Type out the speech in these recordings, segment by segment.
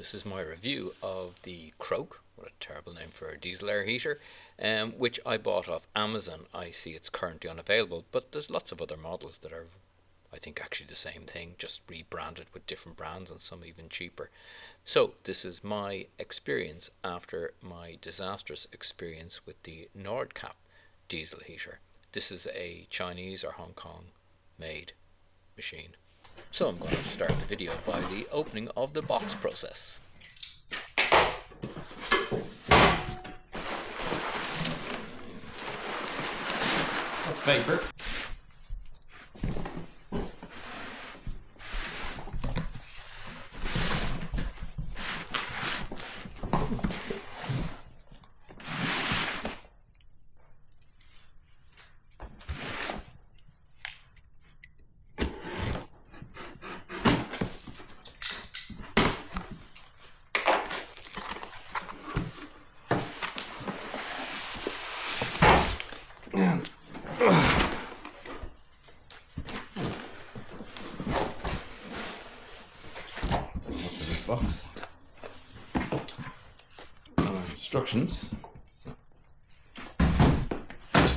This is my review of the Croak, what a terrible name for a diesel air heater, which I bought off Amazon. I see it's currently unavailable, but there's lots of other models that are, I think, actually the same thing, just rebranded with different brands and some even cheaper. So this is my experience after my disastrous experience with the Nordkapp diesel heater. This is a Chinese or Hong Kong made machine. So I'm going to start the video by the opening of the box process. That's paper. And this box. Instructions. So, let's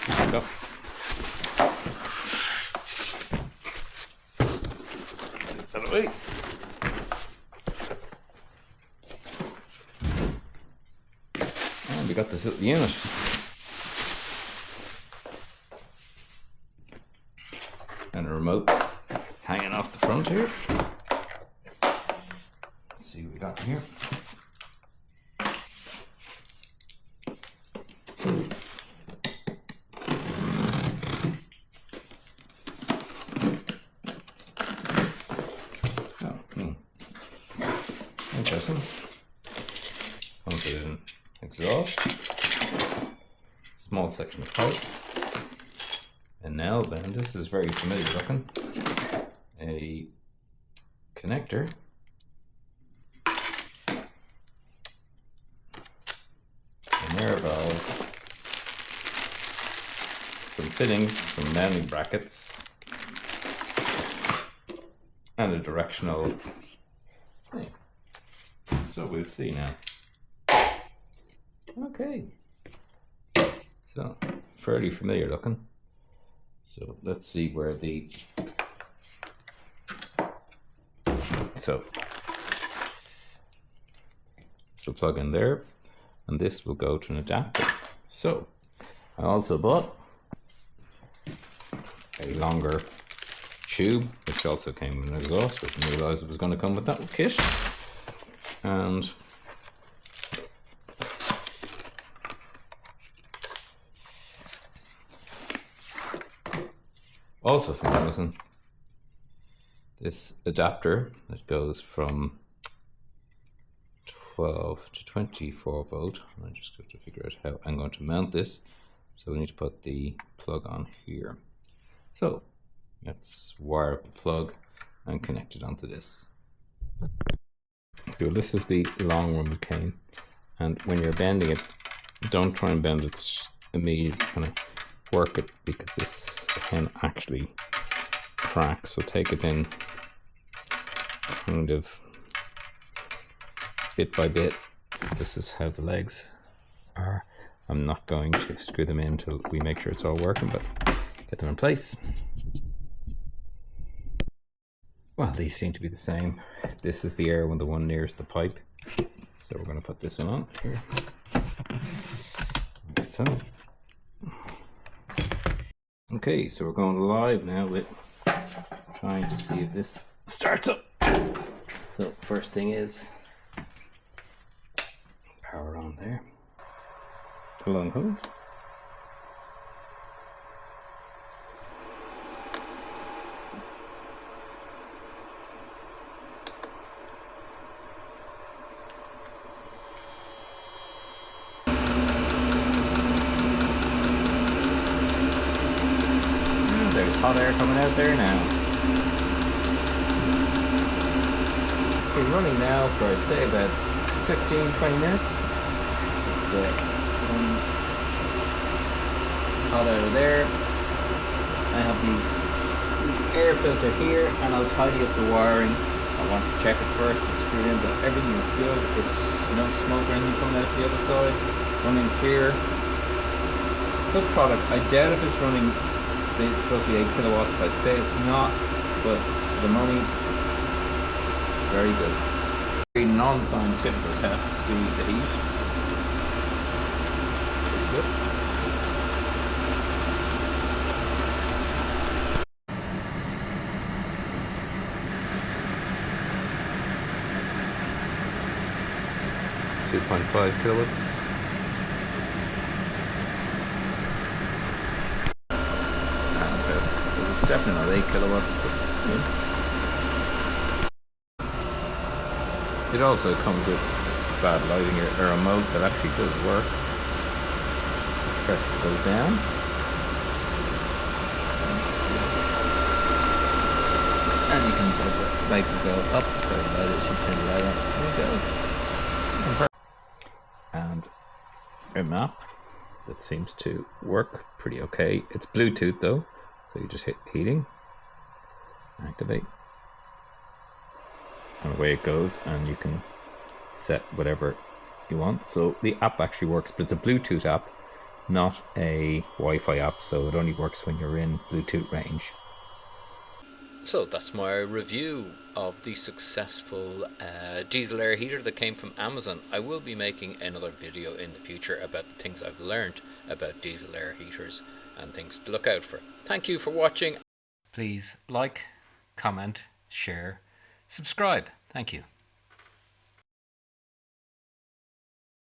see what we got. Get that away. And we got this little unit. And a remote hanging off the front here. Let's see what we got here. Interesting. Comes with an exhaust, small section of pipe. And now then, this is very familiar looking. A connector. An air valve. Some fittings, some mounting brackets. And a directional thing. So we'll see now. Okay. So, fairly familiar looking. So let's see where the, so plug in there, and this will go to an adapter. So I also bought a longer tube, which also came with an exhaust, but I didn't realize it was going to come with that kit. And also from Amazon, this adapter that goes from 12 to 24 volt. I just have to figure out how I'm going to mount this. So we need to put the plug on here. So let's wire up the plug and connect it onto this. So this is the long one that came, and when you're bending it, don't try and bend it immediately, kind of work it, because this can actually crack. So take it in kind of bit by bit. This is how the legs are. I'm not going to screw them in until we make sure it's all working, but get them in place. Well, these seem to be the same. This is the air one, the one nearest the pipe. So we're going to put this one on here. Like so. Okay, so we're going live now with trying to see if this starts up. So first thing is power on there. Pull on hold. There's hot air coming out there now. It's running now for, I'd say, about 15-20 minutes. So, hot out of there. I have the air filter here, and I'll tidy up the wiring I want to check it first, it's screwed in, but everything is good. It's no smoke or anything coming out the other side. Running clear. Good product. I doubt if it's running, it's supposed to be 8 kilowatts. I'd say it's not, but for the money, very good. A non-scientific test to see the heat. Pretty good. .5 kilowatts. And it's definitely not 8 kilowatts, but yeah. It also comes with bad lighting or a mode that actually does work. Press it goes down. And you can make it go up, so light it should turn the light on. There you go. And a map that seems to work pretty okay. It's Bluetooth though, so you just hit heating, activate, and away it goes, and you can set whatever you want. So the app actually works, but it's a Bluetooth app, not a Wi-Fi app, so it only works when you're in Bluetooth range. So that's my review of the successful diesel air heater that came from Amazon. I will be making another video in the future about the things I've learned about diesel air heaters and things to look out for. Thank you for watching. Please like, comment, share, subscribe. Thank you.